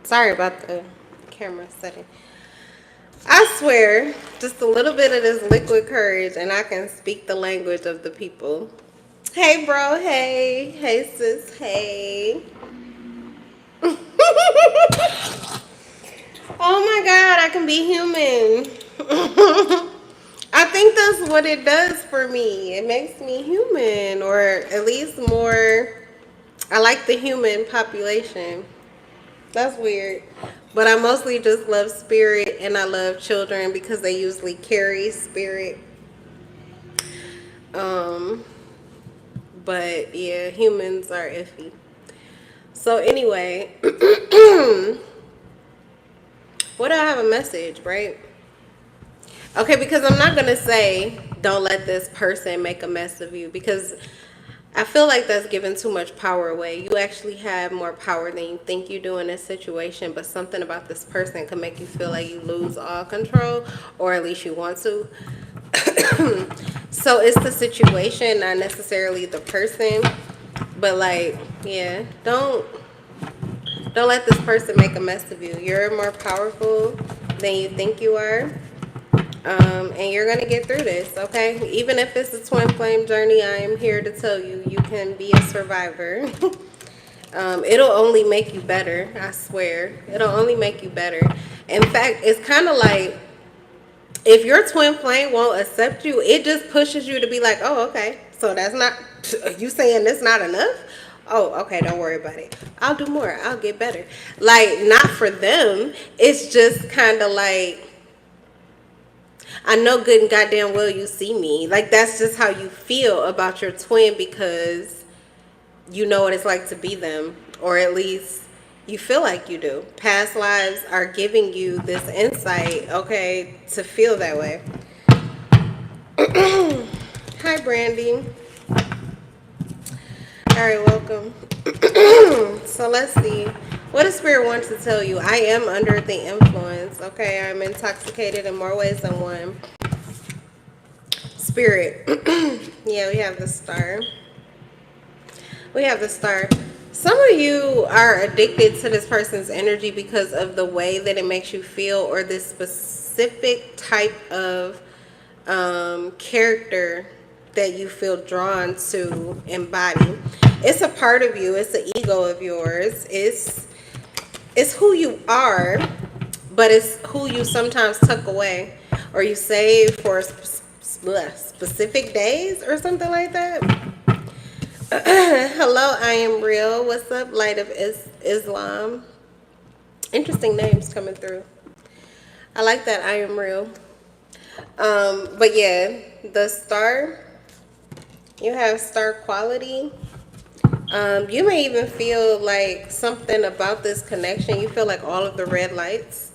Sorry about the camera setting. I swear, just a little bit of this liquid courage, and I can speak the language of the people. Hey, bro. Hey. Hey, sis. Hey. Oh my God, I can be human. I think that's what it does for me. It makes me human, or at least more. I like the human population. That's weird. But I mostly just love spirit and I love children because they usually carry spirit. Um, but yeah, humans are iffy. So anyway, what do I have a message, right? Okay, because I'm not gonna say don't let this person make a mess of you because I feel like that's giving too much power away. You actually have more power than you think you do in this situation, but something about this person can make you feel like you lose all control, or at least you want to. So it's the situation, not necessarily the person. But like, yeah, don't let this person make a mess of you. You're more powerful than you think you are. And you're gonna get through this, okay? Even if it's a twin flame journey, I am here to tell you you can be a survivor. It'll only make you better, I swear. It'll only make you better. In fact, it's kind of like if your twin flame won't accept you, it just pushes you to be like, oh, okay, so that's not, you saying this not enough? Oh, okay, don't worry about it. I'll do more. I'll get better. Like, not for them. It's just kind of like, I know good and goddamn well you see me. Like, that's just how you feel about your twin because you know what it's like to be them. Or at least you feel like you do. Past lives are giving you this insight, okay, to feel that way. Hi, Brandy. All right, welcome. So let's see. What does Spirit want to tell you? I am under the influence, okay? I'm intoxicated in more ways than one. Spirit. Yeah, we have the star. We have the star. Some of you are addicted to this person's energy because of the way that it makes you feel or this specific type of character that you feel drawn to embody. It's a part of you. It's an ego of yours. It's who you are, but it's who you sometimes tuck away or you save for specific days or something like that. Hello, I am real. What's up, Light of Islam? Interesting names coming through. I like that. I am real. But yeah, the star, you have star quality. You may even feel like something about this connection. You feel like all of the red lights.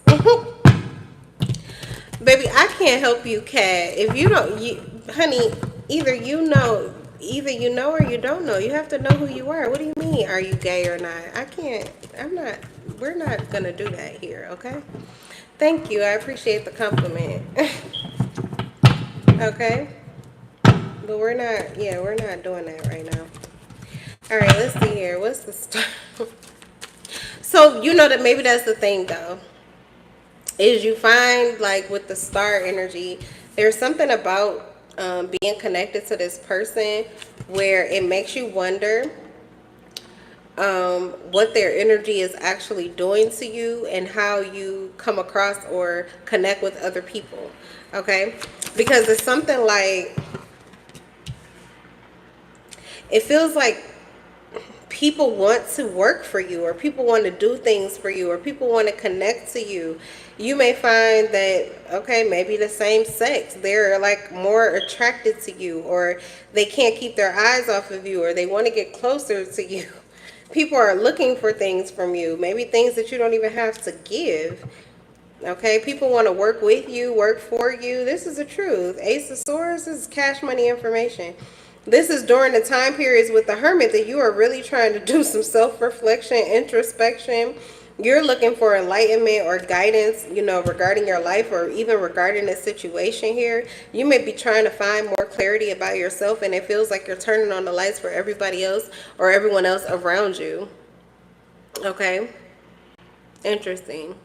Baby, I can't help you, Kat. If you don't, honey, either you know or you don't know. You have to know who you are. What do you mean? Are you gay or not? I can't. I'm not. We're not gonna do that here, okay? Thank you. I appreciate the compliment. Okay, but we're not. Yeah, we're not doing that right now. All right, let's see here. What's the star? So you know that maybe that's the thing though. Is you find like with the star energy, there's something about being connected to this person where it makes you wonder what their energy is actually doing to you and how you come across or connect with other people. Okay, because it's something like it feels like people want to work for you or people want to do things for you or people want to connect to you. You may find that, okay, maybe the same sex, they're like more attracted to you or they can't keep their eyes off of you or they want to get closer to you. People are looking for things from you, maybe things that you don't even have to give. Okay, people want to work with you, work for you. This is the truth. Ace of Swords is cash money information. This is during the time periods with the Hermit that you are really trying to do some self-reflection, introspection. You're looking for enlightenment or guidance, you know, regarding your life or even regarding the situation here. You may be trying to find more clarity about yourself and it feels like you're turning on the lights for everybody else or everyone else around you. Okay. Interesting.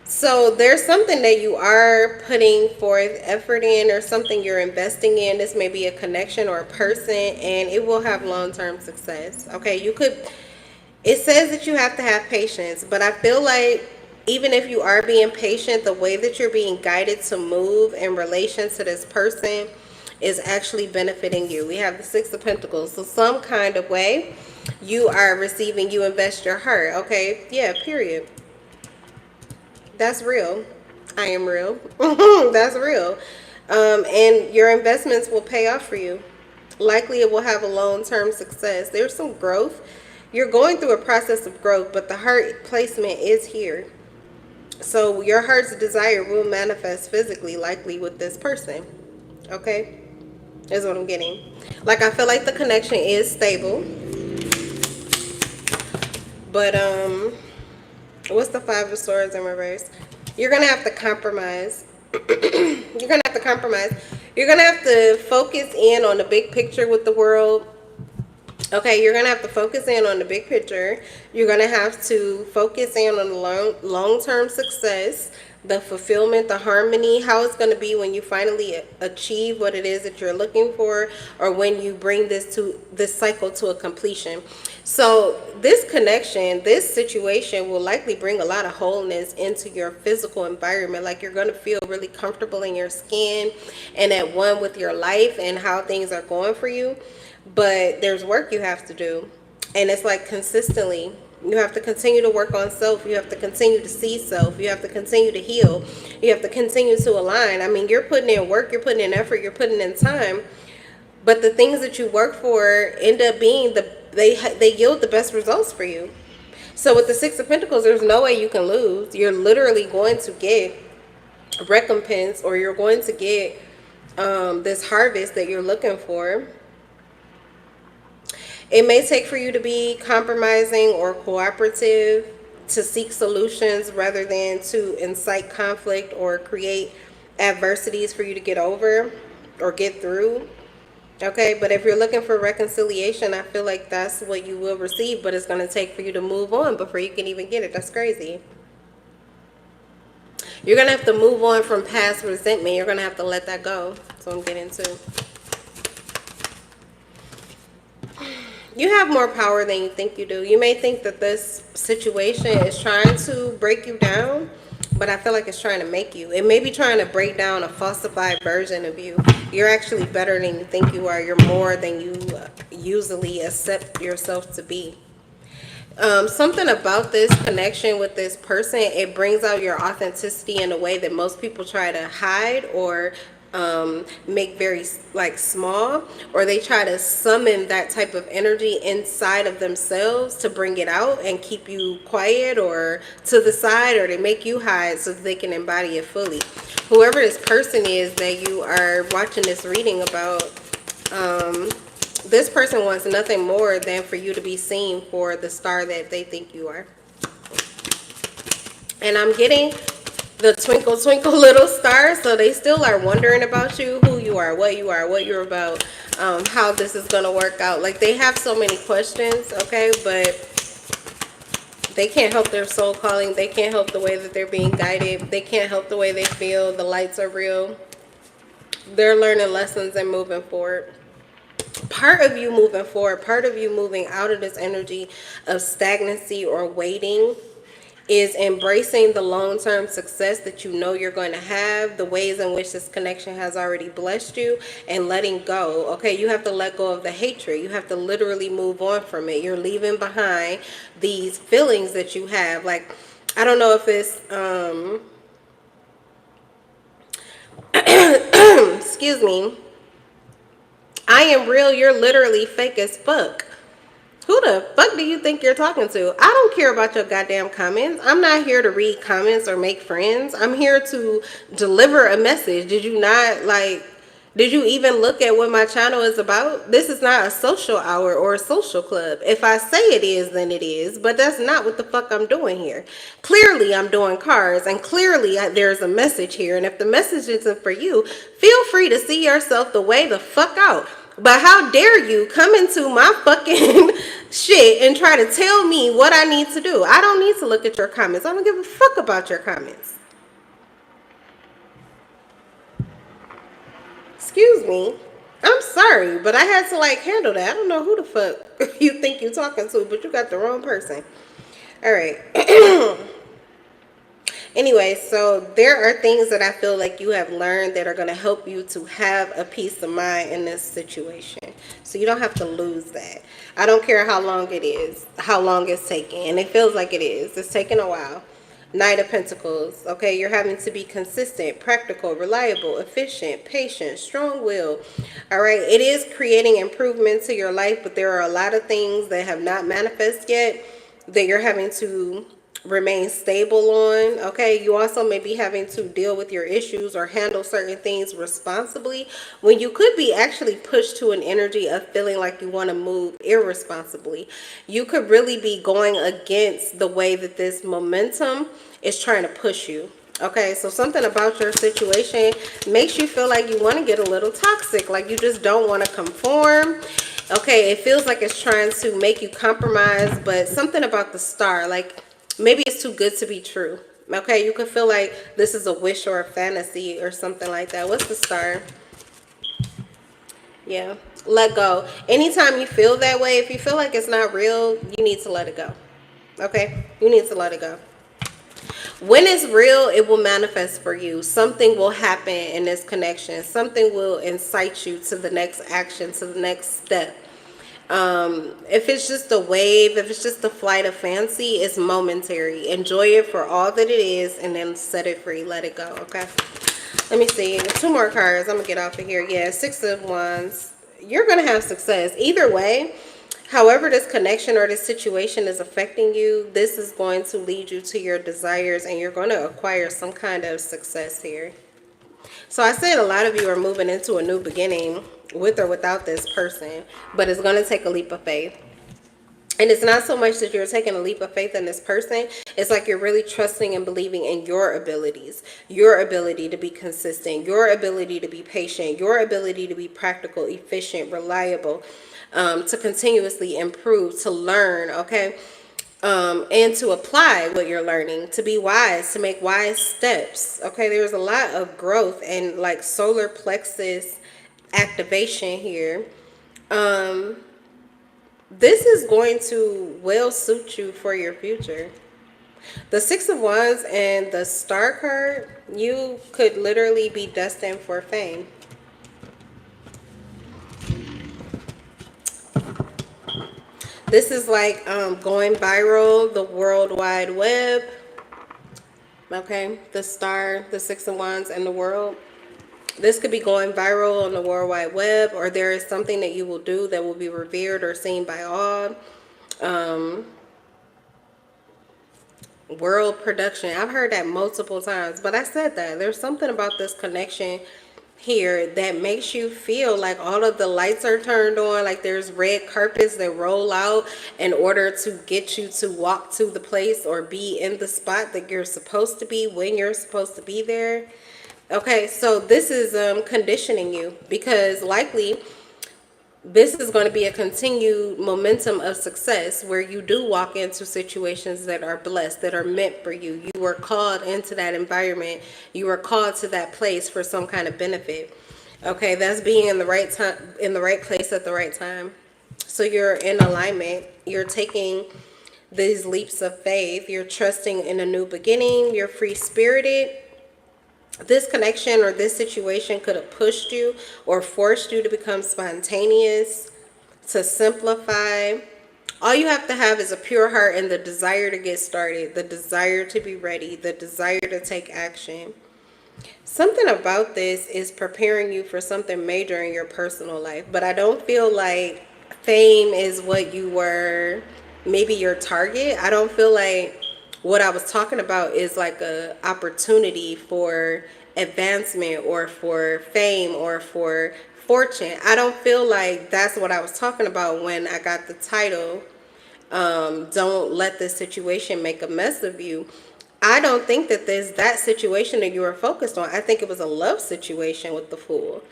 So there's something that you are putting forth effort in, or something you're investing in. This may be a connection or a person, and it will have long-term success. Okay, you could, it says that you have to have patience, but I feel like even if you are being patient, the way that you're being guided to move in relation to this person is actually benefiting you. We have the Six of Pentacles. So some kind of way you are receiving, you invest your heart. Okay, yeah, period. That's real. I am real. That's real. And your investments will pay off for you. Likely it will have a long-term success. There's some growth. You're going through a process of growth, but the heart placement is here. So your heart's desire will manifest physically, likely with this person. Okay? Is what I'm getting. Like, I feel like the connection is stable. But what's the Five of Swords in reverse? You're gonna have to compromise. You're gonna have to compromise. You're gonna have to focus in on the big picture with the world. Okay, you're gonna have to focus in on the big picture. You're gonna have to focus in on the long-term success, the fulfillment, the harmony, how it's gonna be when you finally achieve what it is that you're looking for, or when you bring this cycle to a completion. So this connection, this situation will likely bring a lot of wholeness into your physical environment. Like, you're going to feel really comfortable in your skin and at one with your life and how things are going for you. But there's work you have to do. And it's like consistently. You have to continue to work on self. You have to continue to see self. You have to continue to heal. You have to continue to align. I mean, you're putting in work, you're putting in effort, you're putting in time. But the things that you work for end up being they yield the best results for you. So with the Six of Pentacles, there's no way you can lose. You're literally going to get recompense, or you're going to get this harvest that you're looking for. It may take for you to be compromising or cooperative, to seek solutions rather than to incite conflict or create adversities for you to get over or get through. Okay, but if you're looking for reconciliation, I feel like that's what you will receive, but it's going to take for you to move on before you can even get it. That's crazy. You're going to have to move on from past resentment. You're going to have to let that go. That's what I'm getting to. You have more power than you think you do. You may think that this situation is trying to break you down, but I feel like it's trying to make you. It may be trying to break down a falsified version of you. You're actually better than you think you are. You're more than you usually accept yourself to be. Something about this connection with this person, it brings out your authenticity in a way that most people try to hide or make very like small, or they try to summon that type of energy inside of themselves to bring it out and keep you quiet or to the side, or they make you hide so that they can embody it fully. Whoever this person is that you are watching this reading about, this person wants nothing more than for you to be seen for the star that they think you are. And I'm getting the twinkle twinkle little star, so they still are wondering about you, who you are, what you're about, how this is going to work out. Like, they have so many questions, okay, but they can't help their soul calling. They can't help the way that they're being guided. They can't help the way they feel. The lights are real. They're learning lessons and moving forward. Part of you moving forward, part of you moving out of this energy of stagnancy or waiting, is embracing the long-term success that you know you're going to have, the ways in which this connection has already blessed you, and letting go. Okay, you have to let go of the hatred. You have to literally move on from it. You're leaving behind these feelings that you have. Like, I don't know if it's excuse me, I am real, you're literally fake as fuck. Who the fuck do you think you're talking to? I don't care about your goddamn comments. I'm not here to read comments or make friends. I'm here to deliver a message. Did you not, like, did you even look at what my channel is about? This is not a social hour or a social club. If I say it is, then it is. But that's not what the fuck I'm doing here. Clearly, I'm doing cards. And clearly, there's a message here. And if the message isn't for you, feel free to see yourself the way the fuck out. But how dare you come into my fucking shit and try to tell me what I need to do. I don't need to look at your comments. I don't give a fuck about your comments. Excuse me. I'm sorry, but I had to like handle that. I don't know who the fuck you think you're talking to, but you got the wrong person. All right. Anyway, so there are things that I feel like you have learned that are going to help you to have a peace of mind in this situation. So you don't have to lose that. I don't care how long it is, how long it's taking. And it feels like it is. It's taking a while. Knight of Pentacles. Okay, you're having to be consistent, practical, reliable, efficient, patient, strong-willed. All right, it is creating improvement to your life, but there are a lot of things that have not manifested yet that you're having to remain stable on. Okay, you also may be having to deal with your issues or handle certain things responsibly when you could be actually pushed to an energy of feeling like you want to move irresponsibly. You could really be going against the way that this momentum is trying to push you. Okay, so something about your situation makes you feel like you want to get a little toxic, like you just don't want to conform. Okay, it feels like it's trying to make you compromise, but something about the star, like maybe it's too good to be true. Okay, you could feel like this is a wish or a fantasy or something like that. What's the star? Yeah, let go. Anytime you feel that way, if you feel like it's not real, you need to let it go. Okay, you need to let it go. When it's real, it will manifest for you. Something will happen in this connection. Something will incite you to the next action, to the next step. If it's just a wave, if it's just a flight of fancy, it's momentary. Enjoy it for all that it is and then set it free. Let it go, okay? Let me see. 2 more cards. I'm going to get off of here. Yeah, 6 of Wands. You're going to have success. Either way, however this connection or this situation is affecting you, this is going to lead you to your desires and you're going to acquire some kind of success here. So I said a lot of you are moving into a new beginning with or without this person, but it's going to take a leap of faith. And it's not so much that you're taking a leap of faith in this person. It's like you're really trusting and believing in your abilities, your ability to be consistent, your ability to be patient, your ability to be practical, efficient, reliable, to continuously improve, to learn, okay? And to apply what you're learning, to be wise, to make wise steps. Okay, there's a lot of growth and like solar plexus activation here. This is going to well suit you for your future. The 6 of Wands and the Star card, you could literally be destined for fame. This is like going viral, the World Wide Web. Okay, the Star, the 6 of Wands, and the World. This could be going viral on the World Wide Web, or there is something that you will do that will be revered or seen by all. World production. I've heard that multiple times, but I said that there's something about this connection here that makes you feel like all of the lights are turned on, like there's red carpets that roll out in order to get you to walk to the place or be in the spot that you're supposed to be when you're supposed to be there. Okay, so this is conditioning you, because likely this is going to be a continued momentum of success where you do walk into situations that are blessed, that are meant for you. You were called into that environment. You were called to that place for some kind of benefit. Okay, that's being in the right time, in the right place at the right time. So you're in alignment. You're taking these leaps of faith. You're trusting in a new beginning. You're free-spirited. This connection or this situation could have pushed you or forced you to become spontaneous, to simplify. All you have to have is a pure heart and the desire to get started, the desire to be ready, the desire to take action. Something about this is preparing you for something major in your personal life, but I don't feel like fame is what you were, maybe your target. I don't feel like what I was talking about is like a opportunity for advancement or for fame or for fortune. I don't feel like that's what I was talking about when I got the title, Don't Let This Situation Make a Mess of You. I don't think that there's that situation that you were focused on. I think it was a love situation with the Fool.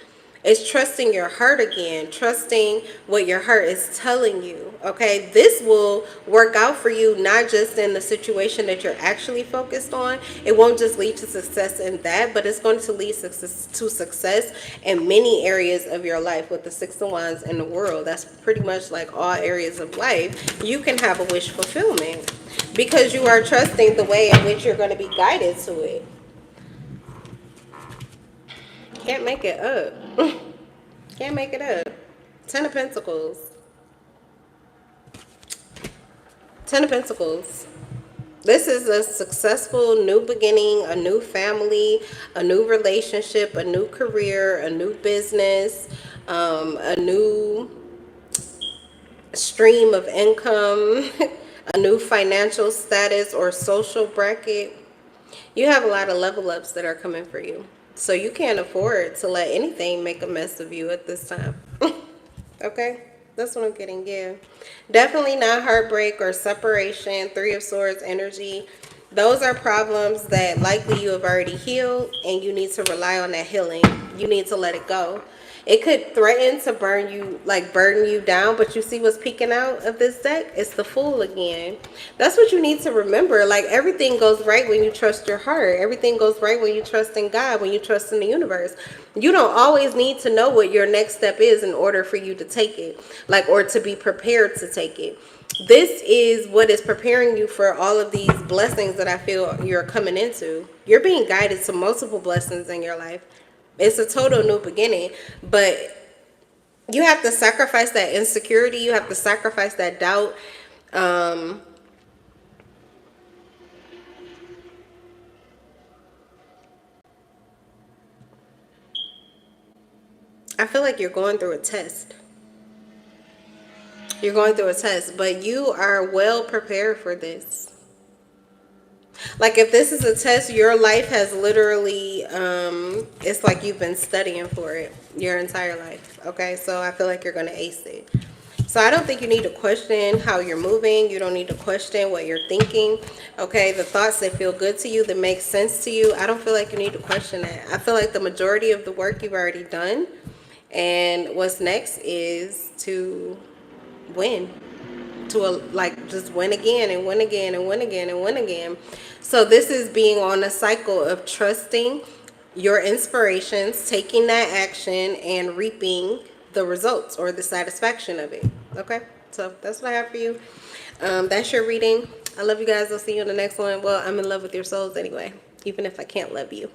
It's trusting your heart again, trusting what your heart is telling you. Okay, this will work out for you, not just in the situation that you're actually focused on. It won't just lead to success in that, but it's going to lead to success in many areas of your life. With the Six of Wands in the world, that's pretty much like all areas of life. You can have a wish fulfillment because you are trusting the way in which you're going to be guided to it. Can't make it up. Can't make it up. Ten of Pentacles. Ten of Pentacles. This is a successful new beginning, a new family, a new relationship, a new career, a new business, a new stream of income, a new financial status or social bracket. You have a lot of level ups that are coming for you. So you can't afford to let anything make a mess of you at this time. Okay? That's what I'm getting, yeah. Definitely not heartbreak or separation, Three of Swords energy. Those are problems that likely you have already healed, and you need to rely on that healing. You need to let it go. It could threaten to burn you, like burden you down, but you see what's peeking out of this deck? It's the Fool again. That's what you need to remember. Like, everything goes right when you trust your heart. Everything goes right when you trust in God, when you trust in the universe. You don't always need to know what your next step is in order for you to take it, like, or to be prepared to take it. This is what is preparing you for all of these blessings that I feel you're coming into. You're being guided to multiple blessings in your life. It's a total new beginning, but you have to sacrifice that insecurity. You have to sacrifice that doubt. I feel like you're going through a test. You're going through a test, but you are well prepared for this. Like, if this is a test, your life has literally, it's like you've been studying for it your entire life. Okay, so I feel like you're going to ace it. So I don't think you need to question how you're moving. You don't need to question what you're thinking. Okay, the thoughts that feel good to you, that make sense to you, I don't feel like you need to question that. I feel like the majority of the work you've already done. And what's next is to win. To like just win again and win again and win again and win again. So this is being on a cycle of trusting your inspirations, taking that action, and reaping the results or the satisfaction of it. Okay, so that's what I have for you. That's your reading. I love you guys. I'll see you in the next one. Well, I'm in love with your souls anyway, even if I can't love you.